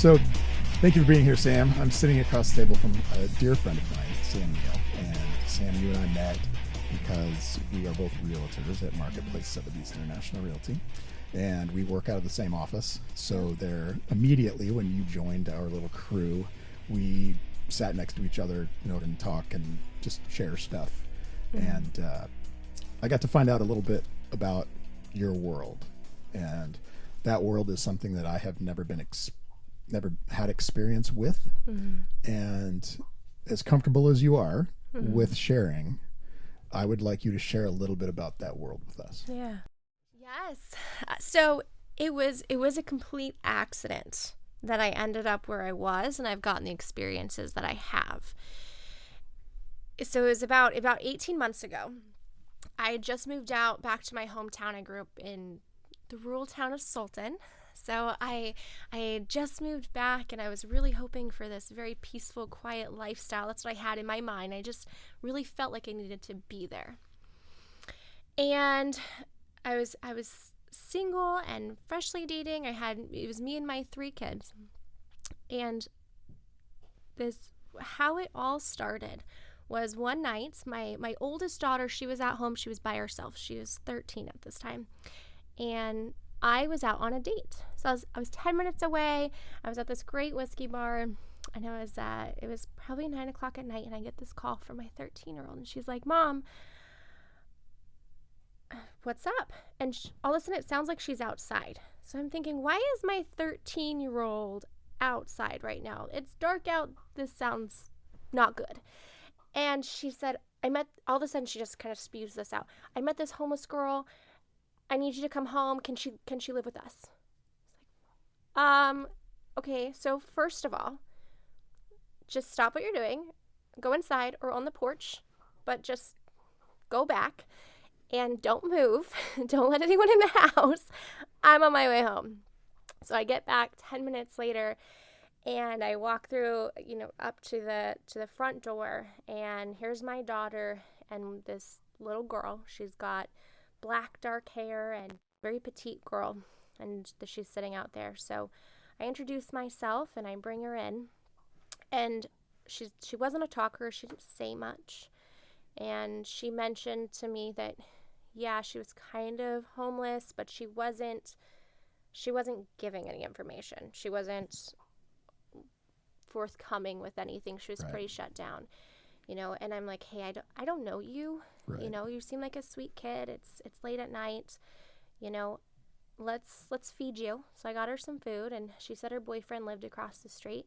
So thank you for being here, Sam. I'm sitting across the table from a dear friend of mine, Sam Neel. And Sam, you and I met because we are both realtors at Marketplace Sotheby's International Realty. And we work out of the same office. So there, immediately when you joined our little crew, we sat next to each other, and talk and just share stuff. Mm-hmm. And I got to find out a little bit about your world. And that world is something that I have never had experience with. Mm-hmm. And as comfortable as you are mm-hmm. with sharing, I would like you to share a little bit about that world with us. Yeah. Yes. So it was a complete accident that I ended up where I was, and I've gotten the experiences that I have. So it was about 18 months ago. I had just moved out back to my hometown. I grew up in the rural town of Sultan. So I had just moved back, and I was really hoping for this very peaceful, quiet lifestyle. That's what I had in my mind. I just really felt like I needed to be there. And I was single and freshly dating. It was me and my 3 kids. And how it all started was one night, my oldest daughter, she was at home. She was by herself. She was 13 at this time. And I was out on a date. So I was 10 minutes away. I was at this great whiskey bar, and it was probably 9 o'clock at night, and I get this call from my 13-year-old, and she's like, "Mom, what's up?" And all of a sudden it sounds like she's outside. So I'm thinking, why is my 13-year-old outside right now? It's dark out. This sounds not good. And she said, all of a sudden she just kind of spews this out. "I met this homeless girl. I need you to come home. Can she live with us?" It's like, okay, so first of all, just stop what you're doing, go inside or on the porch, but just go back and don't move. Don't let anyone in the house. I'm on my way home. So I get back 10 minutes later, and I walk through, up to the front door, and here's my daughter and this little girl. She's got black, dark hair and very petite girl, and she's sitting out there. So I introduce myself, and I bring her in, and she wasn't a talker. She didn't say much, and she mentioned to me that, yeah, she was kind of homeless, but she wasn't giving any information. She wasn't forthcoming with anything. She was pretty shut down, and I'm like, "Hey, I don't know you. Right. You seem like a sweet kid. It's late at night, let's feed you." So I got her some food, and she said her boyfriend lived across the street.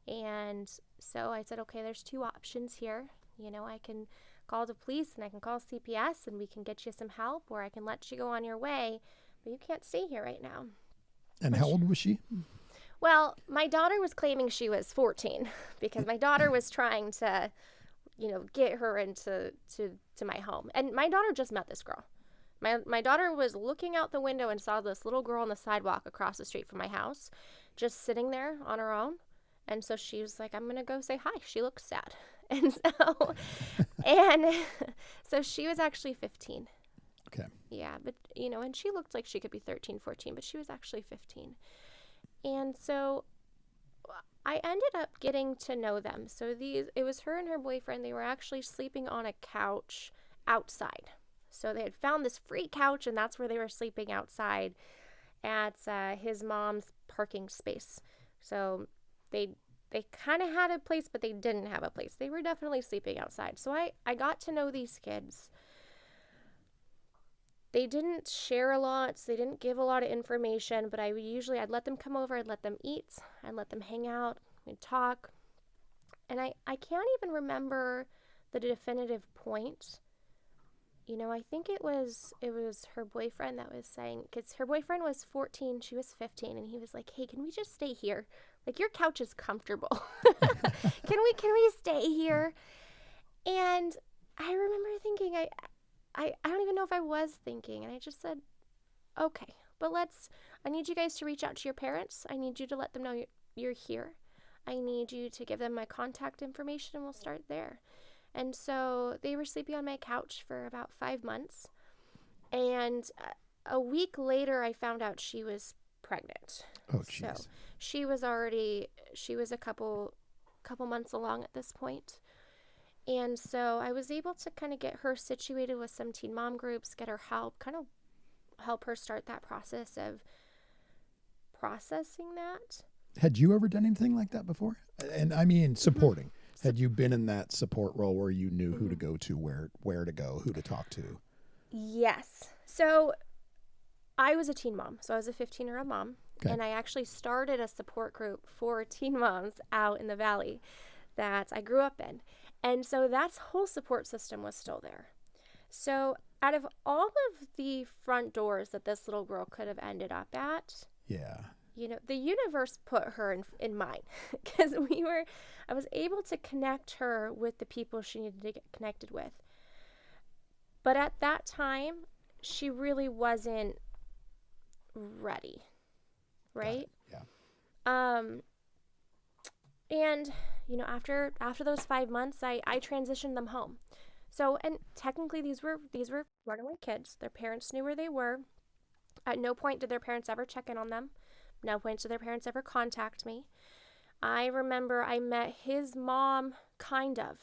And so I said, "Okay, there's 2 options here. I can call the police, and I can call CPS, and we can get you some help, or I can let you go on your way, but you can't stay here right now." And how old was she? Well, my daughter was claiming she was 14 because my daughter was trying to, get her into my home. And my daughter just met this girl. My daughter was looking out the window and saw this little girl on the sidewalk across the street from my house, just sitting there on her own. And so she was like, "I'm going to go say hi. She looks sad." And so she was actually 15. Okay. Yeah, but, and she looked like she could be 13, 14, but she was actually 15. And so I ended up getting to know them. So it was her and her boyfriend. They were actually sleeping on a couch outside. So they had found this free couch, and that's where they were sleeping outside at his mom's parking space. So they kind of had a place, but they didn't have a place. They were definitely sleeping outside. So I got to know these kids. They didn't share a lot, so they didn't give a lot of information, but I'd let them come over, I'd let them eat, I'd let them hang out, we'd talk. And I can't even remember the definitive point. I think it was her boyfriend that was saying, because her boyfriend was 14, she was 15, and he was like, "Hey, can we just stay here? Like, your couch is comfortable. Can we stay here?" And I remember thinking, I don't even know if I was thinking, and I just said, "Okay, but I need you guys to reach out to your parents. I need you to let them know you're here. I need you to give them my contact information, and we'll start there." And so they were sleeping on my couch for about 5 months, and a week later I found out she was pregnant. Oh, So jeez. she was a couple months along at this point. And so I was able to kind of get her situated with some teen mom groups, get her help, kind of help her start that process of processing that. Had you ever done anything like that before? And I mean, supporting. Had you been in that support role where you knew who to go to, where to go, who to talk to? Yes. So I was a teen mom. So I was a 15-year-old mom. Okay. And I actually started a support group for teen moms out in the valley that I grew up in. And so that whole support system was still there. So out of all of the front doors that this little girl could have ended up at, Yeah. you know, the universe put her in mine because I was able to connect her with the people she needed to get connected with. But at that time, she really wasn't ready, right? Yeah. And you know, after those 5 months, I transitioned them home. So, and technically these were runaway kids. Their parents knew where they were. At no point did their parents ever check in on them. No point did their parents ever contact me. I remember I met his mom, kind of.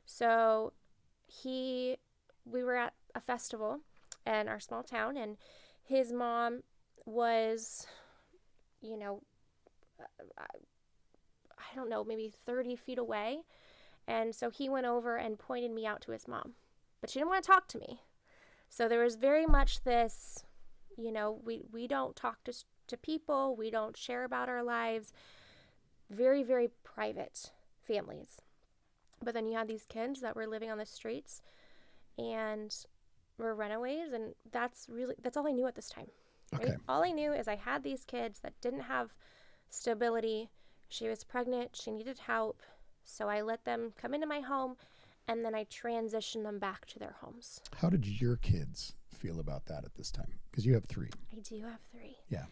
So we were at a festival in our small town, and his mom was, you know, I don't know, maybe 30 feet away. And so he went over and pointed me out to his mom. But she didn't want to talk to me. So there was very much this, you know, we don't talk to people. We don't share about our lives. Very, very private families. But then you had these kids that were living on the streets and were runaways. And that's all I knew at this time. Right? Okay. All I knew is I had these kids that didn't have stability. She was pregnant. She needed help. So I let them come into my home, and then I transitioned them back to their homes. How did your kids feel about that at this time? Because you have 3. I do have 3. Yeah.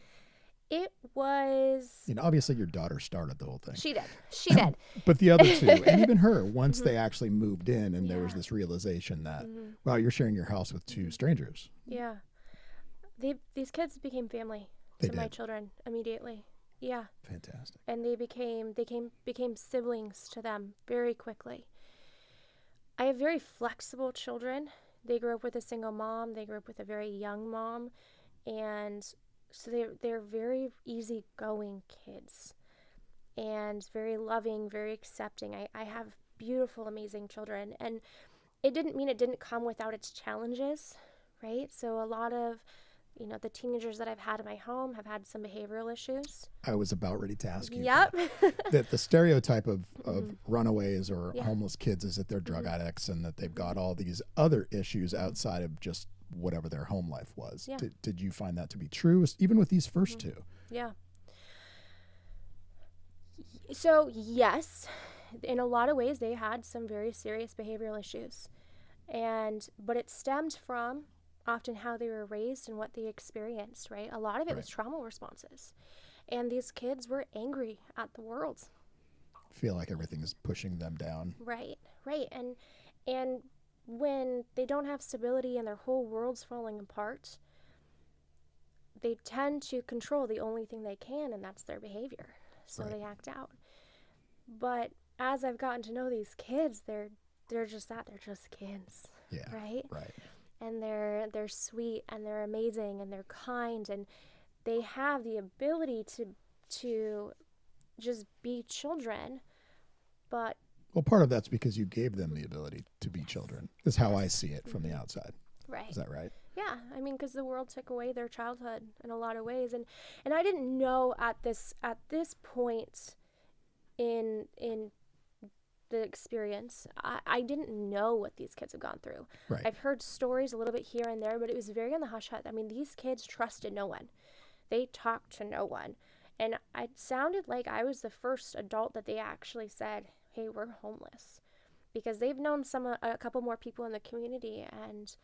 It was... And obviously your daughter started the whole thing. She did. But the other 2, and even her, once they actually moved in and there was this realization that, wow, you're sharing your house with 2 strangers. Yeah. These kids became family to my children immediately. Yeah. Fantastic. And they became siblings to them very quickly. I have very flexible children. They grew up with a single mom. They grew up with a very young mom. And so they're very easygoing kids and very loving, very accepting. I have beautiful, amazing children. And it didn't mean it didn't come without its challenges, right? So a lot of, you know, the teenagers that I've had in my home have had some behavioral issues. I was about ready to ask you. Yep. That the stereotype of runaways or homeless kids is that they're drug addicts and that they've got all these other issues outside of just whatever their home life was. Yeah. Did you find that to be true, even with these first 2? Yeah. So, yes, in a lot of ways, they had some very serious behavioral issues. But it stemmed from often how they were raised and what they experienced, right? A lot of it was trauma responses. And these kids were angry at the world. Feel like everything is pushing them down. Right. And when they don't have stability and their whole world's falling apart, they tend to control the only thing they can, and that's their behavior. So they act out. But as I've gotten to know these kids, they're just that. They're just kids. Yeah. Right? Right. And they're sweet and they're amazing and they're kind and they have the ability to just be children. But well, part of that's because you gave them the ability to be children. Is how I see it from the outside. Right. Is that right? Yeah. I mean, because the world took away their childhood in a lot of ways, and I didn't know at this point in the experience, I didn't know what these kids have gone through. Right. I've heard stories a little bit here and there, but it was very on the hush hush. I mean, these kids trusted no one. They talked to no one. And it sounded like I was the first adult that they actually said, hey, we're homeless. Because they've known a couple more people in the community, and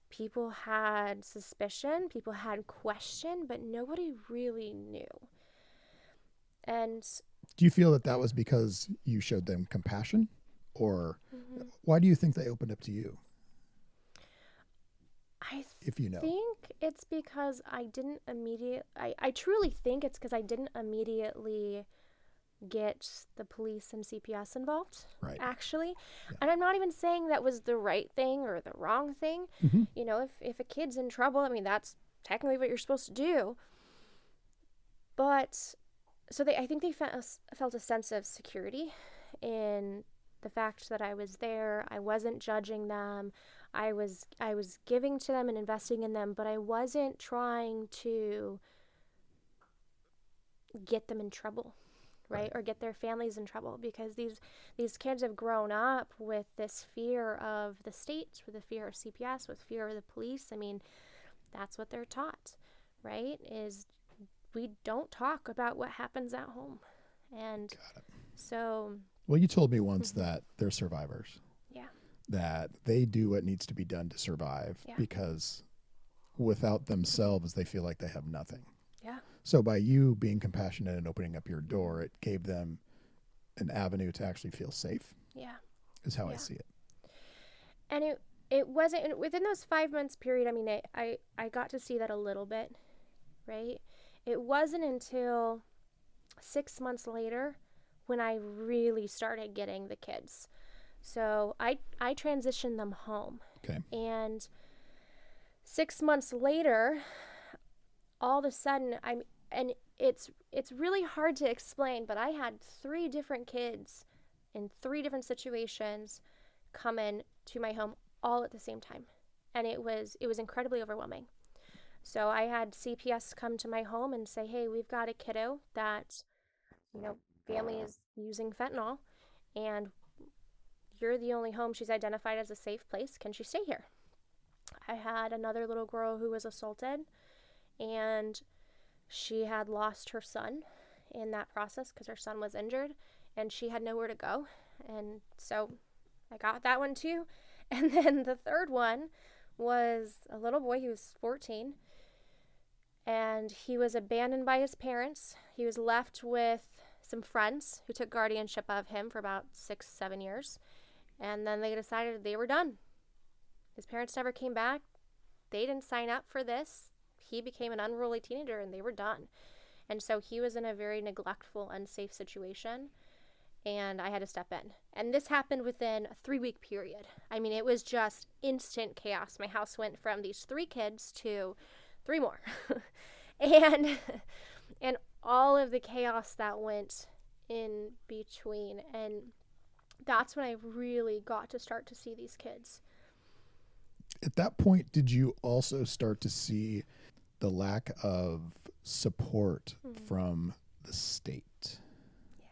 people had suspicion, people had question, but nobody really knew. And do you feel that was because you showed them compassion, or why do you think they opened up to you? if you know? think it's because I truly think it's because I didn't immediately get the police and CPS involved, Right. actually. Yeah. And I'm not even saying that was the right thing or the wrong thing. Mm-hmm. You know, if a kid's in trouble, I mean, that's technically what you're supposed to do. But so I think they felt a sense of security in the fact that I was there. I wasn't judging them. I was giving to them and investing in them, but I wasn't trying to get them in trouble, right? Or get their families in trouble, because these kids have grown up with this fear of the state, with the fear of CPS, with fear of the police. I mean, that's what they're taught, right? Is we don't talk about what happens at home. And Got it. so, Well, you told me once that they're survivors, yeah, that they do what needs to be done to survive Yeah. because without themselves, they feel like they have nothing. yeah, So by you being compassionate and opening up your door, it gave them an avenue to actually feel safe, yeah. is how I Yeah. see it. And it wasn't within those 5 months period. I mean, I got to see that a little bit, right? It wasn't until 6 months later when I really started getting the kids. So I transitioned them home. Okay. And 6 months later, all of a sudden, and it's really hard to explain, but I had 3 different kids in 3 different situations come in to my home all at the same time. And it was incredibly overwhelming. So I had CPS come to my home and say, hey, we've got a kiddo that, family is using fentanyl, and you're the only home she's identified as a safe place. Can she stay here? I had another little girl who was assaulted, and she had lost her son in that process because her son was injured, and she had nowhere to go. And so I got that one too. And then the third one was a little boy. He was 14, and he was abandoned by his parents. He was left with some friends who took guardianship of him for about 6-7 years. And then they decided they were done. His parents never came back. They didn't sign up for this. He became an unruly teenager, and they were done. And so he was in a very neglectful, unsafe situation, and I had to step in. And this happened within a 3-week period. I mean, it was just instant chaos. My house went from these 3 kids to 3 more. and all of the chaos that went in between. And that's when I really got to start to see these kids. At that point, did you also start to see the lack of support from the state? Yeah.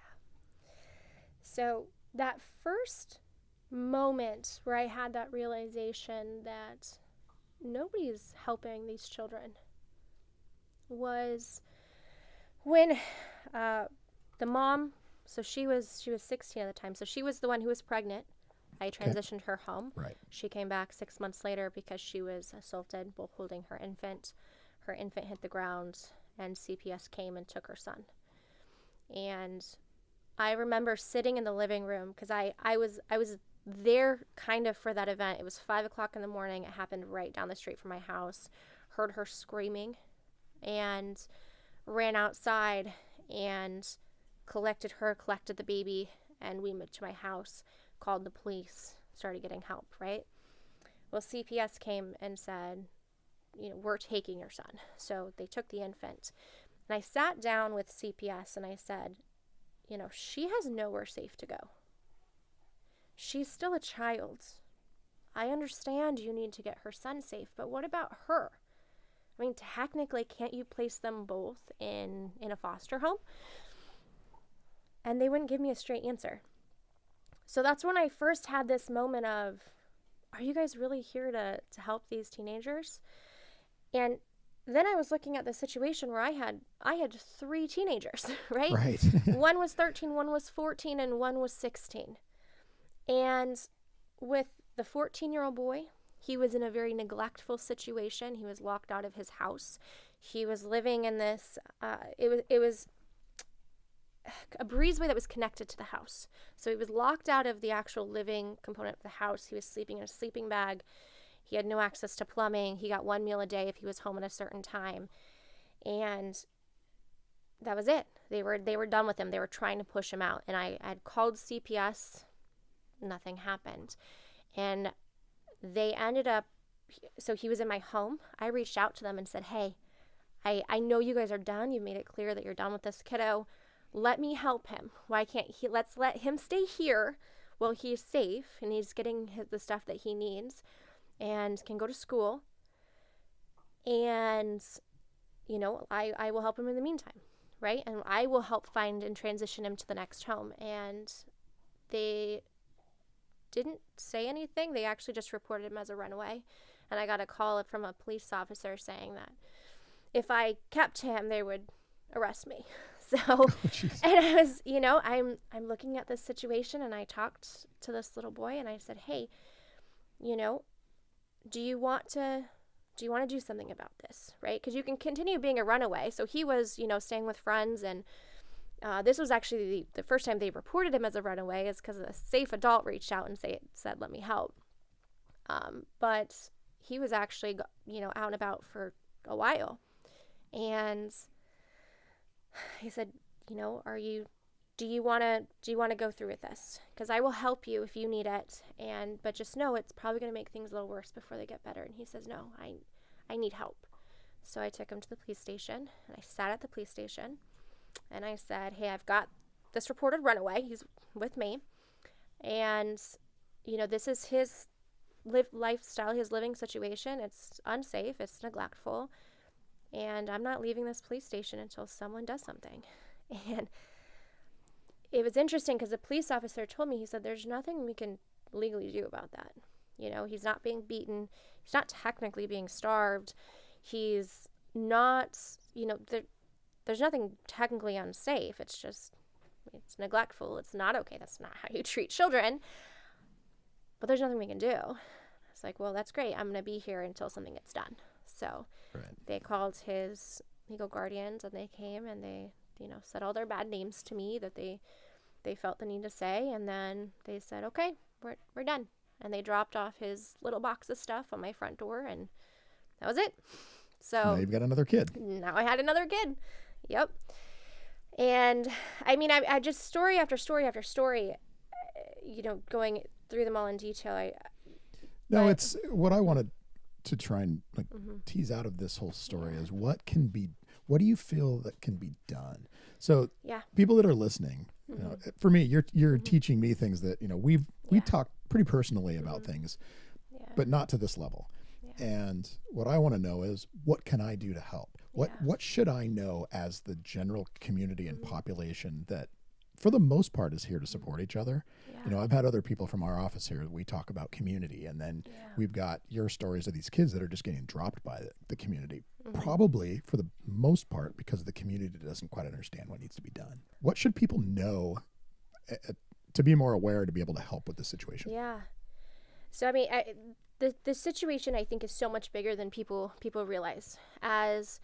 So that first moment where I had that realization that nobody's helping these children was when the mom, so she was 16 at the time, so she was the one who was pregnant. I transitioned her home. Right. She came back 6 months later because she was assaulted while holding her infant. Her infant hit the ground, and CPS came and took her son. And I remember sitting in the living room because I was there kind of for that event. It was 5 o'clock in the morning. It happened right down the street from my house. Heard her screaming and ran outside and collected the baby, and we moved to my house, called the police, started getting help, right? Well, CPS came and said, we're taking your son. So they took the infant. And I sat down with CPS and I said, she has nowhere safe to go. She's still a child. I understand you need to get her son safe, but what about her? I mean, technically, can't you place them both in a foster home? And they wouldn't give me a straight answer. So that's when I first had this moment of, are you guys really here to help these teenagers? And then I was looking at the situation where I had 3 teenagers, right? Right. One was 13, one was 14, and one was 16. And with the 14-year-old boy, he was in a very neglectful situation. He was locked out of his house. He was living in this, it was a breezeway that was connected to the house. So he was locked out of the actual living component of the house. He was sleeping in a sleeping bag. He had no access to plumbing. He got 1 meal a day if he was home at a certain time. And that was it. They were done with him. They were trying to push him out. And I had called CPS. Nothing happened. And they ended up, so he was in my home. I reached out to them and said, hey, I know you guys are done. You've made it clear that you're done with this kiddo. Let me help him. Why can't he? Let's let him stay here while he's safe and he's getting the stuff that he needs and can go to school. And, you know, I will help him in the meantime, right? And I will help find and transition him to the next home. And they didn't say anything. They actually just reported him as a runaway. And I got a call from a police officer saying that if I kept him, they would arrest me. So, and I was, you know, I'm looking at this situation, and I talked to this little boy and I said, hey, you know, do you want to do something about this? Right? Because you can continue being a runaway. So he was, you know, staying with friends, and this was actually the first time they reported him as a runaway is because a safe adult reached out and said, let me help. But he was actually, you know, out and about for a while. And he said, you know, do you want to go through with this? Because I will help you if you need it. But just know it's probably going to make things a little worse before they get better. And he says, no, I need help. So I took him to the police station, and I sat at the police station, and I said, hey, I've got this reported runaway. He's with me. And, you know, this is his lifestyle, his living situation. It's unsafe. It's neglectful. And I'm not leaving this police station until someone does something. And it was interesting because the police officer told me, he said, there's nothing we can legally do about that. You know, he's not being beaten. He's not technically being starved. He's not, you know, there's nothing technically unsafe. It's just, it's neglectful. It's not okay. That's not how you treat children. But there's nothing we can do. It's like, well, that's great. I'm going to be here until something gets done. So they called his legal guardians, and they came and they, you know, said all their bad names to me that they felt the need to say. And then they said, okay, we're done. And they dropped off his little box of stuff on my front door, and that was it. So now you've got another kid. Now I had another kid. Yep. And I mean, I just story after story after story, you know, going through them all in detail. It's what I wanted to try and tease out of this whole story is what do you feel that can be done? So people that are listening, you know, for me, you're teaching me things that, you know, we talk pretty personally about things, but not to this level. Yeah. And what I want to know is, what can I do to help? What should I know as the general community and population that for the most part is here to support each other? Yeah. You know, I've had other people from our office here. We talk about community, and then we've got your stories of these kids that are just getting dropped by the community, probably for the most part because the community doesn't quite understand what needs to be done. What should people know to be more aware, to be able to help with the situation? Yeah. So, I mean, the situation, I think, is so much bigger than people realize. As,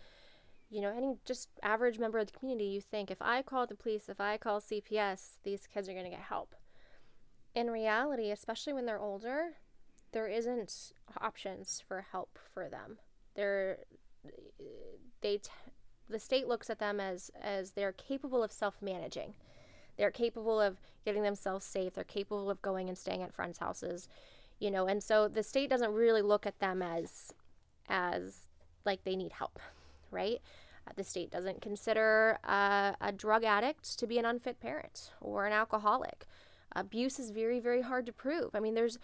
you know, any just average member of the community, you think, if I call the police, if I call CPS, these kids are going to get help. In reality, especially when they're older, there isn't options for help for them. The state looks at them as they're capable of self-managing. They're capable of getting themselves safe. They're capable of going and staying at friends' houses, you know, and so the state doesn't really look at them as like they need help, right? The state doesn't consider a drug addict to be an unfit parent or an alcoholic. Abuse is very, very hard to prove. I mean, there's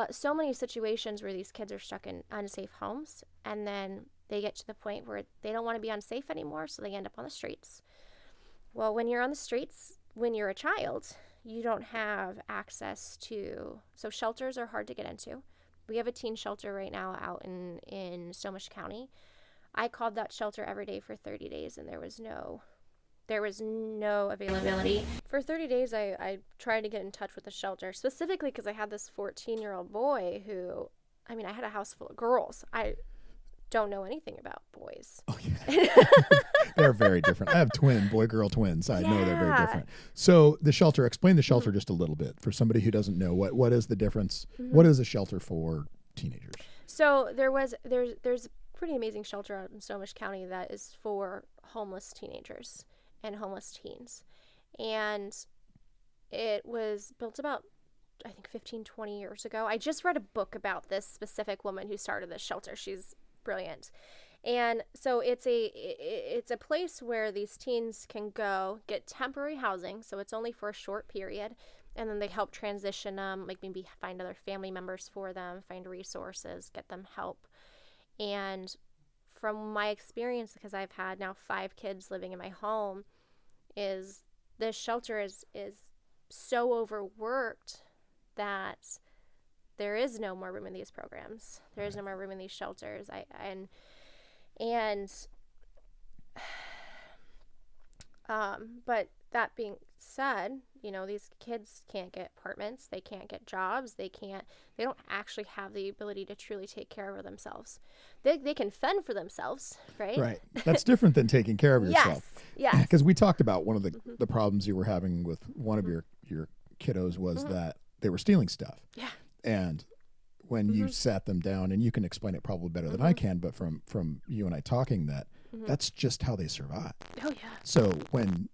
so many situations where these kids are stuck in unsafe homes, and then they get to the point where they don't want to be unsafe anymore, so they end up on the streets. Well, when you're on the streets, when you're a child, you don't have access to, so shelters are hard to get into. We have a teen shelter right now out in Snohomish County. I called that shelter every day for 30 days, and there was no availability. For 30 days, I tried to get in touch with the shelter, specifically because I had this 14-year-old boy who, I mean, I had a house full of girls. I don't know anything about boys. Oh, yeah. They're very different. I have boy-girl twins. I know they're very different. So the shelter, explain the shelter just a little bit for somebody who doesn't know. What is the difference? What is a shelter for teenagers? So there's a pretty amazing shelter out in Snohomish County that is for homeless teenagers and homeless teens. And it was built about, I think, 15-20 years ago. I just read a book about this specific woman who started this shelter. She's brilliant. And so it's a place where these teens can go get temporary housing. So it's only for a short period. And then they help transition them, like maybe find other family members for them, find resources, get them help. And from my experience, because I've had now 5 kids living in my home, is this shelter is so overworked that there is no more room in these programs. There is no more room in these shelters. But that being said, these kids can't get apartments, they can't get jobs, they don't actually have the ability to truly take care of themselves. They can fend for themselves, right? Right. That's different than taking care of yourself. Yes. Because we talked about one of the problems you were having with one of your kiddos was that they were stealing stuff. Yeah. And when you sat them down, and you can explain it probably better than I can, but from you and I talking that's just how they survive. Oh yeah. So when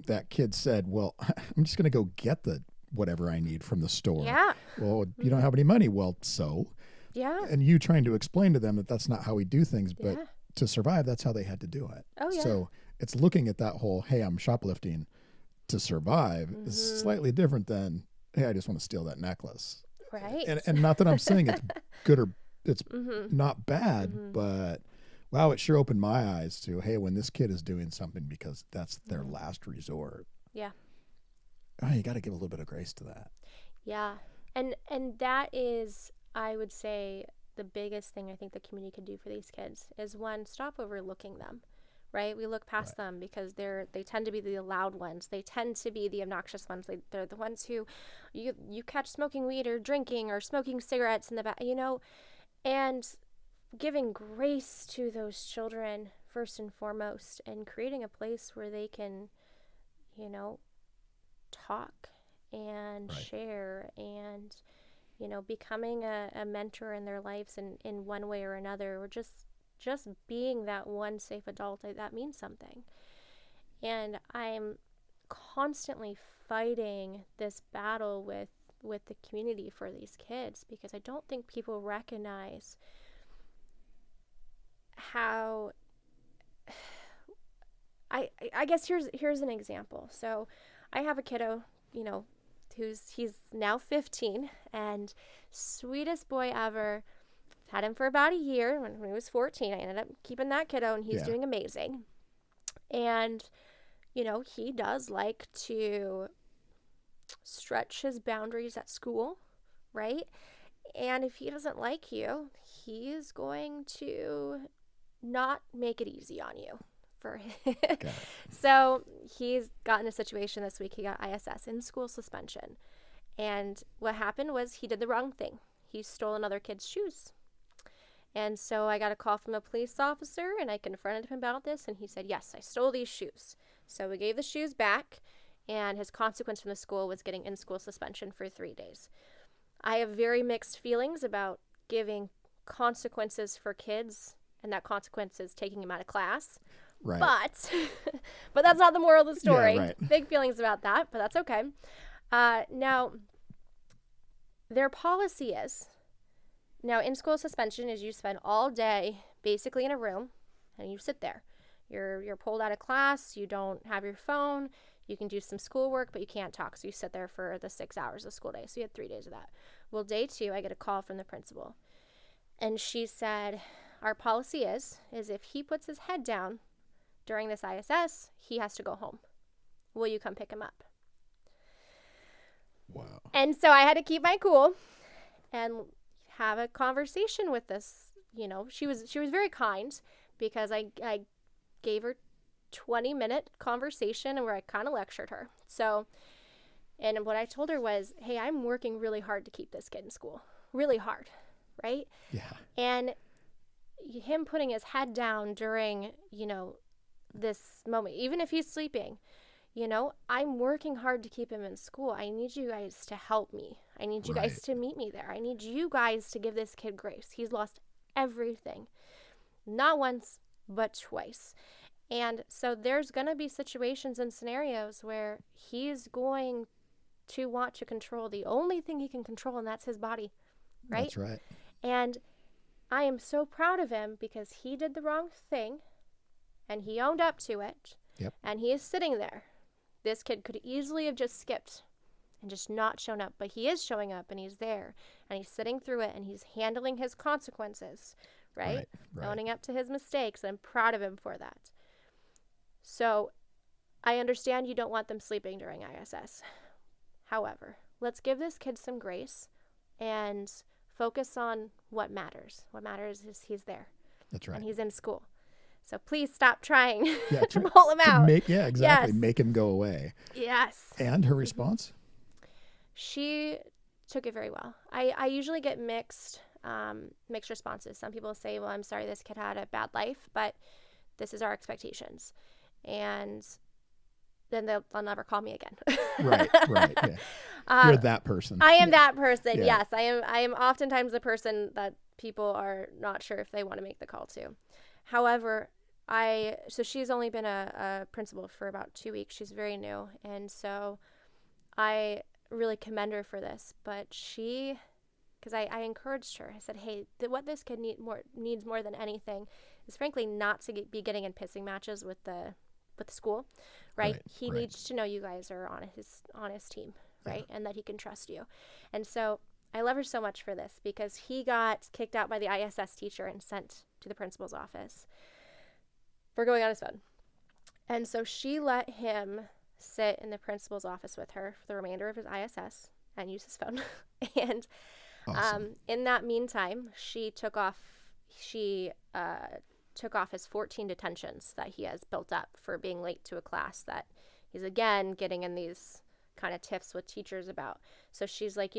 that kid said, well, I'm just going to go get the whatever I need from the store. Yeah. Well, you don't have any money. Well, so. Yeah. And you trying to explain to them that that's not how we do things, but to survive, that's how they had to do it. Oh yeah. So it's looking at that whole, hey, I'm shoplifting to survive is slightly different than, hey, I just want to steal that necklace. Right. And not that I'm saying it's good or it's not bad, but wow, it sure opened my eyes to, hey, when this kid is doing something because that's their last resort. Yeah. Oh, you got to give a little bit of grace to that. Yeah. And that is, I would say, the biggest thing I think the community could do for these kids is, one, stop overlooking them, right? We look past them because they tend to be the loud ones. They tend to be the obnoxious ones. They're the ones who you catch smoking weed or drinking or smoking cigarettes in the back, and giving grace to those children first and foremost, and creating a place where they can, talk and share and, becoming a mentor in their lives in one way or another, or just being that one safe adult, that means something. And I'm constantly fighting this battle with the community for these kids, because I don't think people recognize how I guess here's an example. So I have a kiddo, he's now 15, and sweetest boy ever. Had him for about a year. When he was 14, I ended up keeping that kiddo, and he's doing amazing. And he does like to stretch his boundaries at school, right? And if he doesn't like you, he is going to not make it easy on you. So he's gotten a situation this week. He got ISS, in school suspension. And what happened was he did the wrong thing. He stole another kid's shoes. And so I got a call from a police officer, and I confronted him about this, and he said, yes, I stole these shoes. So we gave the shoes back, and his consequence from the school was getting in-school suspension for 3 days. I have very mixed feelings about giving consequences for kids, and that consequence is taking him out of class. Right. But that's not the moral of the story. Yeah, right. Big feelings about that, but that's okay. Now, their policy is, now in-school suspension is you spend all day basically in a room, and you sit there. You're pulled out of class. You don't have your phone. You can do some schoolwork, but you can't talk. So you sit there for the 6 hours of school day. So you had 3 days of that. Well, day 2, I get a call from the principal. And she said, our policy is if he puts his head down during this ISS, he has to go home. Will you come pick him up? Wow. And so I had to keep my cool and have a conversation with this. She was very kind, because I gave her 20-minute conversation and where I kind of lectured her. So, and what I told her was, hey, I'm working really hard to keep this kid in school. Really hard, right? Yeah. And him putting his head down during, this moment, even if he's sleeping, You know, I'm working hard to keep him in school. I need you guys to help me. I need you guys to meet me there. I need you guys to give this kid grace. He's lost everything. Not once, but twice. And so there's going to be situations and scenarios where he's going to want to control the only thing he can control, and that's his body, right? That's right. And I am so proud of him because he did the wrong thing, and he owned up to it. Yep. And he is sitting there. This kid could easily have just skipped and just not shown up, but he is showing up, and he's there, and he's sitting through it, and he's handling his consequences, right? Owning up to his mistakes. I'm proud of him for that. So I understand you don't want them sleeping during ISS. However, let's give this kid some grace and focus on what matters. What matters is he's there. That's right. And he's in school. So please stop trying Yeah, to pull him out. Yeah, exactly. Yes. Make him go away. Yes. And her response? She took it very well. I usually get mixed responses. Some people say, well, I'm sorry this kid had a bad life, but this is our expectations. And then they'll never call me again. Right. Yeah. You're that person. I am that person. Yeah. Yes. I am oftentimes the person that people are not sure if they want to make the call to. However, so she's only been a principal for about 2 weeks. She's very new. And so I really commend her for this. But because I encouraged her, I said, hey, what this kid needs more than anything is frankly not to be getting in pissing matches with the school, right? He needs to know you guys are on his team, right? And that he can trust you. And so I love her so much for this because he got kicked out by the ISS teacher and sent to the principal's office for going on his phone. And so she let him sit in the principal's office with her for the remainder of his ISS and use his phone. And awesome. In that meantime, she took off his 14 detentions that he has built up for being late to a class that he's again getting in these kind of tiffs with teachers about. So she's like,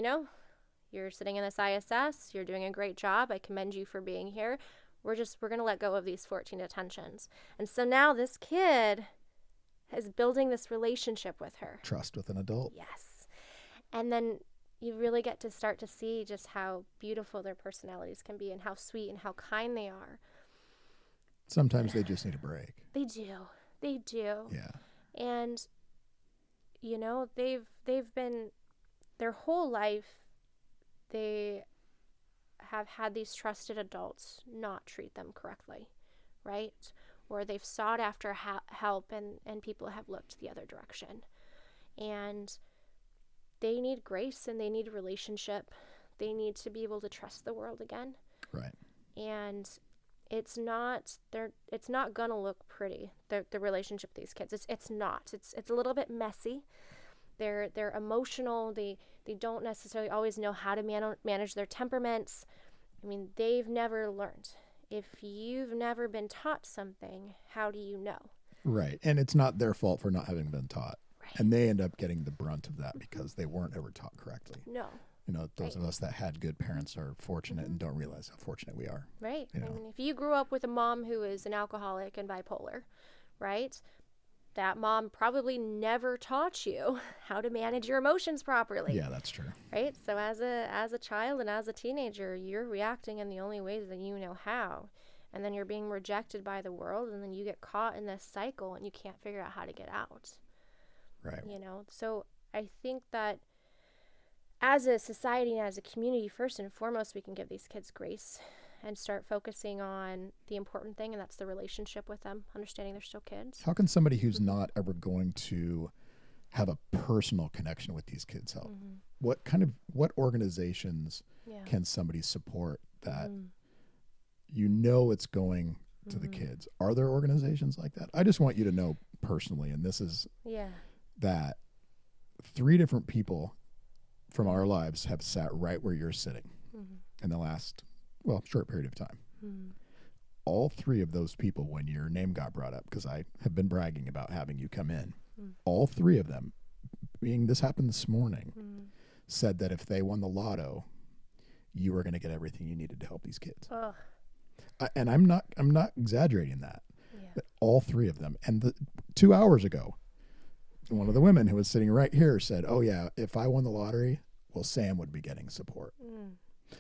you're sitting in this ISS, you're doing a great job. I commend you for being here. We're going to let go of these 14 detentions. And so now this kid is building this relationship with her. Trust with an adult. Yes. And then you really get to start to see just how beautiful their personalities can be and how sweet and how kind they are. Sometimes they just need a break. They do. Yeah. And they've been their whole life they have had these trusted adults not treat them correctly, right? Or they've sought after help and people have looked the other direction. And they need grace and they need a relationship. They need to be able to trust the world again. Right. And it's not gonna look pretty, the relationship with these kids. It's not. It's a little bit messy. They're emotional. They don't necessarily always know how to manage their temperaments. I mean, they've never learned. If you've never been taught something, how do you know? Right. And it's not their fault for not having been taught. Right. And they end up getting the brunt of that because they weren't ever taught correctly. No. Those of us that had good parents are fortunate and don't realize how fortunate we are. Right. I mean, if you grew up with a mom who is an alcoholic and bipolar, right? That mom probably never taught you how to manage your emotions properly. Yeah, that's true. Right? So as a child and as a teenager, you're reacting in the only ways that you know how. And then you're being rejected by the world, and then you get caught in this cycle and you can't figure out how to get out. Right. So I think that as a society and as a community, first and foremost, we can give these kids grace and start focusing on the important thing, and that's the relationship with them, understanding they're still kids. How can somebody who's not ever going to have a personal connection with these kids help? Mm-hmm. What organizations can somebody support that it's going to the kids? Are there organizations like that? I just want you to know personally, and this is that 3 different people from our lives have sat right where you're sitting in the last short period of time. All 3 of those people, when your name got brought up, because I have been bragging about having you come in, all 3 of them, this happened this morning, said that if they won the lotto, you were going to get everything you needed to help these kids. And I'm not exaggerating that. But all 3 of them. And 2 hours ago, one of the women who was sitting right here said, oh yeah, if I won the lottery, well, Sam would be getting support.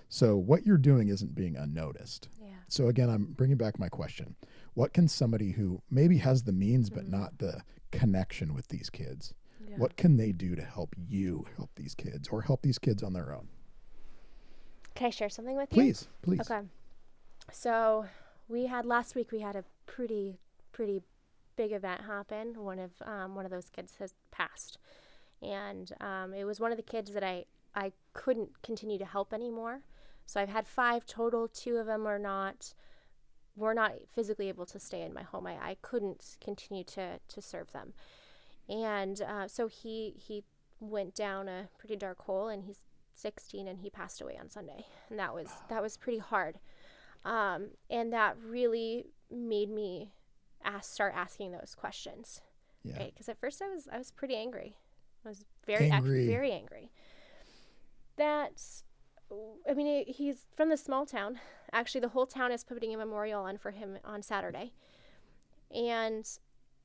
So what you're doing isn't being unnoticed. Yeah. So again, I'm bringing back my question. What can somebody who maybe has the means but not the connection with these kids, what can they do to help you help these kids or help these kids on their own? Can I share something with you? Please. Okay. So last week we had a pretty big event happen. One of those kids has passed, and it was one of the kids that I couldn't continue to help anymore. So I've had 5 total. 2 of them were not physically able to stay in my home. I couldn't continue to serve them, and so he went down a pretty dark hole, and he's 16, and he passed away on Sunday, and that was pretty hard, and that really made me start asking those questions, right? Because at first I was pretty angry. I was very angry. He's from the small town. Actually, the whole town is putting a memorial on for him on Saturday, and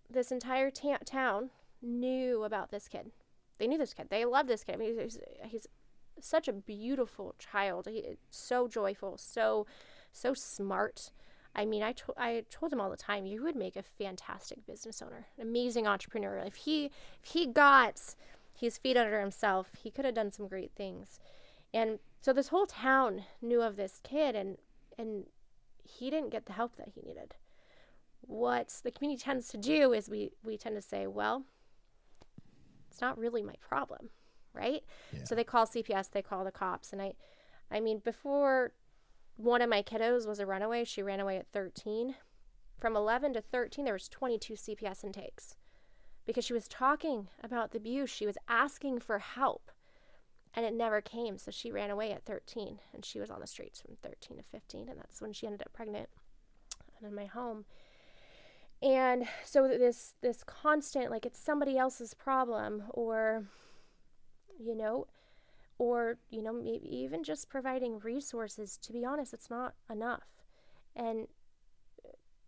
this entire town knew about this kid. They knew this kid. They loved this kid. I mean, he's such a beautiful child. So joyful, so smart. I mean, I told him all the time, you would make a fantastic business owner, an amazing entrepreneur. If he got his feet under himself, he could have done some great things. And so this whole town knew of this kid, and he didn't get the help that he needed. What the community tends to do is we tend to say, well, it's not really my problem, right? Yeah. So they call CPS, they call the cops. And I mean, before one of my kiddos was a runaway, she ran away at 13. From 11 to 13, there was 22 CPS intakes because she was talking about the abuse. She was asking for help, and it never came. So she ran away at 13, and she was on the streets from 13 to 15, and that's when she ended up pregnant and in my home. And so this constant, like, it's somebody else's problem, or maybe even just providing resources, to be honest, it's not enough. And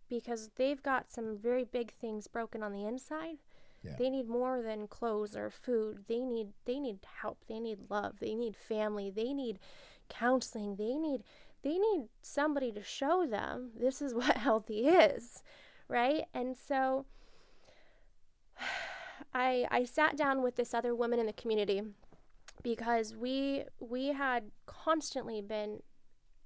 because they've got some very big things broken on the inside, they need more than clothes or food. They need help. They need love. They need family. They need counseling. They need somebody to show them this is what healthy is, right? And so I sat down with this other woman in the community, because we had constantly been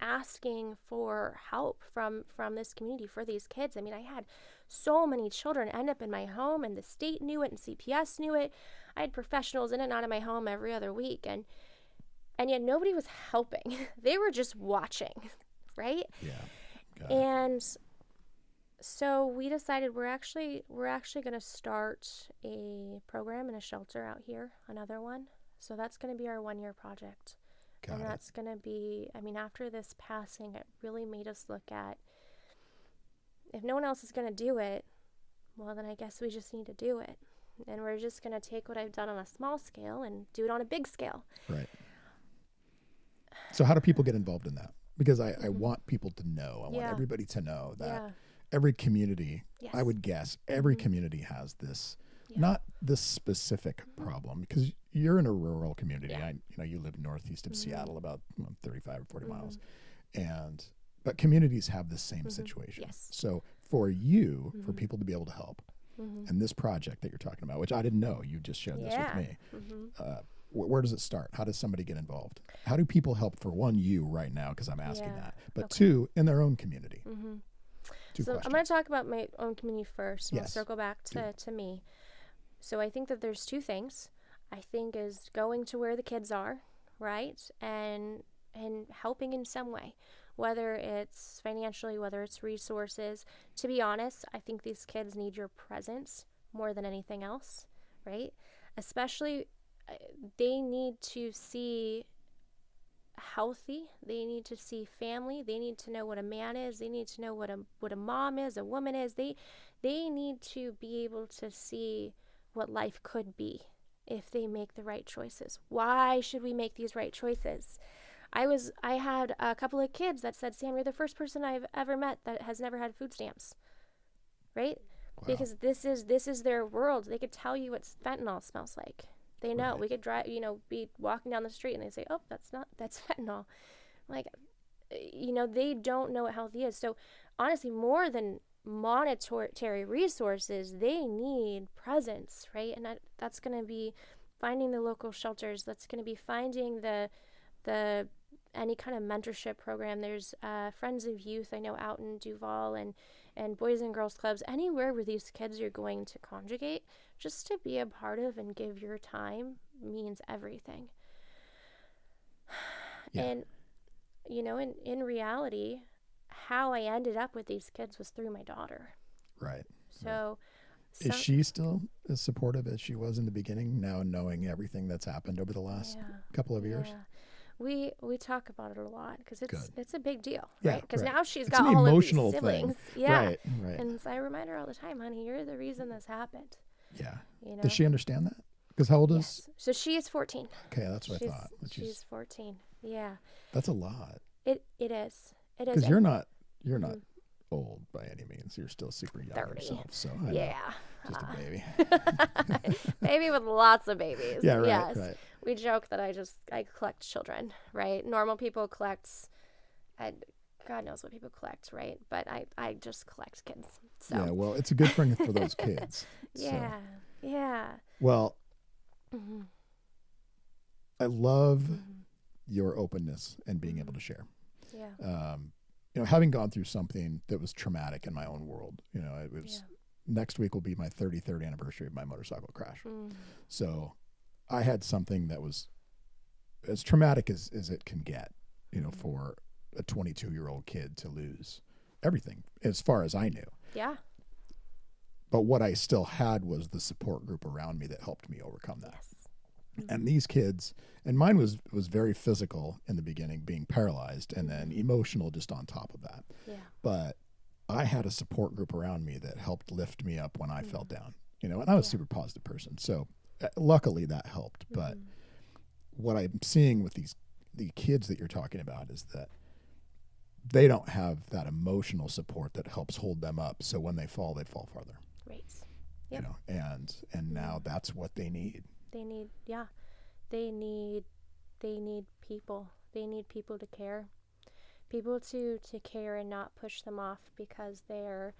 asking for help from this community for these kids. I mean, I had so many children end up in my home, and the state knew it, and CPS knew it. I had professionals in and out of my home every other week, and yet nobody was helping. They were just watching, right? Yeah. And so we decided we're actually going to start a program in a shelter out here, another one. So that's going to be our 1-year project. And that's going to be, I mean, after this passing, it really made us look at, if no one else is going to do it, well, then I guess we just need to do it. And we're just going to take what I've done on a small scale and do it on a big scale. Right. So how do people get involved in that? Because I want people to know. I want everybody to know that every community, I would guess, every community has this. Not this specific problem, because you're in a rural community. You live northeast of Seattle, about 35 or 40 miles, but communities have the same situation. Yes. So for you, for people to be able to help, and this project that you're talking about, which I didn't know, you just shared this with me. Where does it start? How does somebody get involved? How do people help, for one, you right now, because I'm asking that, but 2, in their own community? So I'm going to talk about my own community first, and we'll circle back to me. So I think that there's 2 things. I think is going to where the kids are, right? And helping in some way, whether it's financially, whether it's resources. To be honest, I think these kids need your presence more than anything else, right? Especially, they need to see healthy. They need to see family. They need to know what a man is. They need to know what a mom is, a woman is. They need to be able to see what life could be if they make the right choices. Why should we make these right choices? I had a couple of kids that said, Sam, you're the first person I've ever met that has never had food stamps, right? Wow. because this is their world. They could tell you what fentanyl smells like. They know. Right. We could drive, be walking down the street and they say, "Oh, that's fentanyl." Like, they don't know what healthy is. So honestly, more than monetary resources, they need presence, right? And that's going to be finding the local shelters. That's going to be finding the any kind of mentorship program. There's Friends of Youth, I know, out in Duval, and Boys and Girls Clubs, anywhere where these kids are going to congregate, just to be a part of and give your time means everything. Yeah. And, in reality, how I ended up with these kids was through my daughter. Right. So, is she still as supportive as she was in the beginning, now knowing everything that's happened over the last couple of years? We talk about it a lot because it's a big deal, Yeah, right? Because right. now she's It's got an all emotional of these siblings. thing. Yeah. Right, right. And so I remind her all the time, honey, you're the reason this happened. Yeah. You know? Does she understand that? Because how old is? Yes. So she is 14. Okay, that's what I thought. She's 14. Yeah. That's a lot. It is. It is. Because you're not old by any means. You're still super young 30. yourself. So I know. Yeah. Just a baby. Baby with lots of babies. Yeah, right, yes. right. We joke that I collect children, right? Normal people collect, God knows what people collect, right? But I just collect kids. So. Yeah, well, it's a good thing for those kids. Yeah, so. yeah. Well, I love your openness and being able to share. Yeah. Having gone through something that was traumatic in my own world, it was next week will be my 33rd anniversary of my motorcycle crash. So I had something that was as traumatic as it can get, for a 22-year-old kid to lose everything as far as I knew. Yeah. But what I still had was the support group around me that helped me overcome that. Yes. And these kids, and mine was very physical in the beginning, being paralyzed, and then emotional just on top of that. Yeah. But I had a support group around me that helped lift me up when I fell down, and I was a super positive person. So luckily that helped. But what I'm seeing with the kids that you're talking about is that they don't have that emotional support that helps hold them up. So when they fall farther. Right. Yep. And now that's what they need. They need people. They need people to care. People to care and not push them off because they're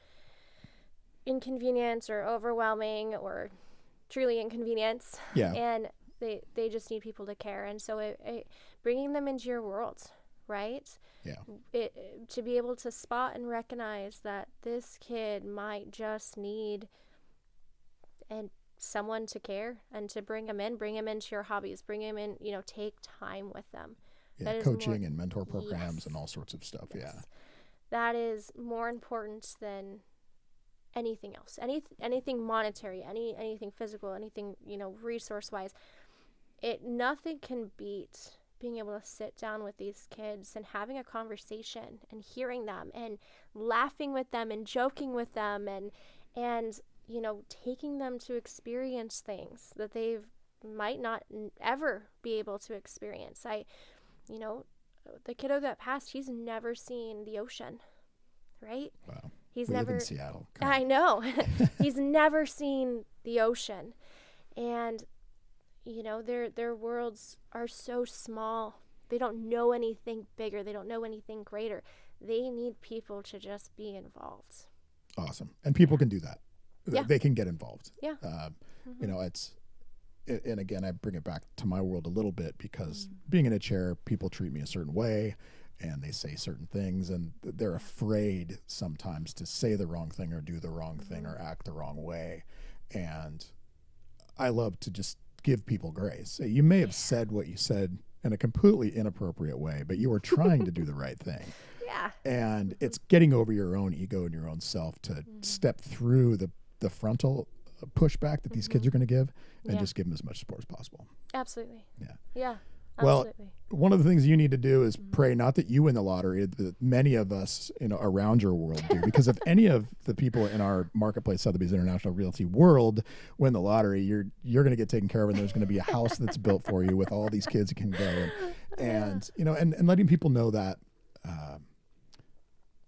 inconvenient or overwhelming or truly inconvenience. Yeah. And they just need people to care. And so bringing them into your world, right? Yeah. To be able to spot and recognize that this kid might just need someone to care and to bring them into your hobbies, bring them in, take time with them. Yeah, coaching and mentor programs and all sorts of stuff. Yes. Yeah. That is more important than anything else. Anything monetary, anything physical, anything, resource wise. Nothing can beat being able to sit down with these kids and having a conversation and hearing them and laughing with them and joking with them and taking them to experience things that they might not ever be able to experience. The kiddo that passed, he's never seen the ocean, right? Wow. He's we never live in Seattle. I know. He's never seen the ocean. And their worlds are so small. They don't know anything bigger. They don't know anything greater. They need people to just be involved. Awesome. And people can do that. Yeah. They can get involved. Yeah. And again, I bring it back to my world a little bit because being in a chair, people treat me a certain way and they say certain things and they're afraid sometimes to say the wrong thing or do the wrong thing or act the wrong way. And I love to just give people grace. You may have said what you said in a completely inappropriate way, but you were trying to do the right thing. Yeah. And it's getting over your own ego and your own self to step through the frontal pushback that these kids are going to give and just give them as much support as possible. Absolutely. Yeah. Yeah. Well, absolutely. One of the things you need to do is pray, not that you win the lottery, that many of us around your world do. Because if any of the people in our marketplace, Sotheby's International Realty world, win the lottery, you're going to get taken care of, and there's going to be a house that's built for you with all these kids that can go, and letting people know that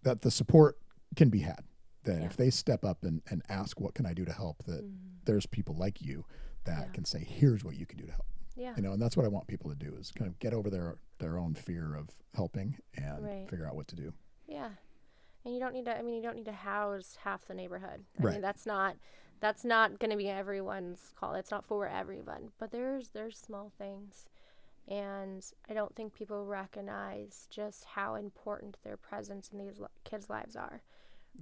that the support can be had. that if they step up and ask, what can I do to help, that there's people like you that can say, here's what you can do to help. Yeah. You know, and that's what I want people to do, is kind of get over their own fear of helping and figure out what to do. Yeah. And you don't need to house half the neighborhood. I Right. mean, that's not going to be everyone's call. It's not for everyone, but there's small things. And I don't think people recognize just how important their presence in these kids' lives are,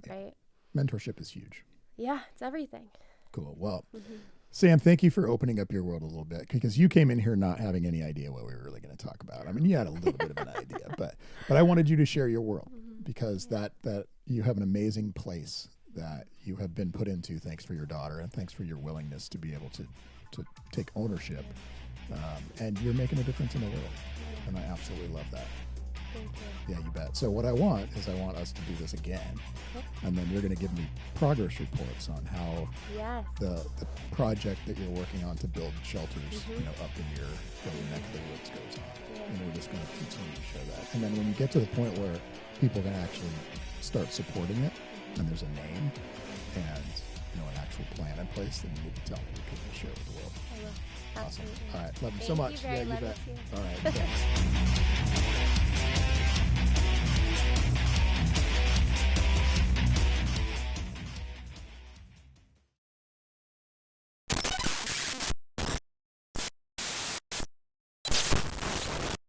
right? Mentorship is huge. Yeah, it's everything. Cool. Well, Sam, thank you for opening up your world a little bit, because you came in here not having any idea what we were really going to talk about. I mean, you had a little bit of an idea, but I wanted you to share your world, because that you have an amazing place that you have been put into, thanks for your daughter, and thanks for your willingness to be able to take ownership. And you're making a difference in the world. And I absolutely love that. Thank you. Yeah, you bet. So what I want us to do this again. And then you're going to give me progress reports on how the project that you're working on to build shelters, up in your neck of the woods goes on. Yeah. And we're just going to continue to share that. And then when you get to the point where people can actually start supporting it, and there's a name and an actual plan in place, then you need to tell me, because we'll share it with the world. I will. Awesome. Absolutely. All right. Love you so Thank much. you, Barry. Yeah, you Love bet. you too. All right. Thanks.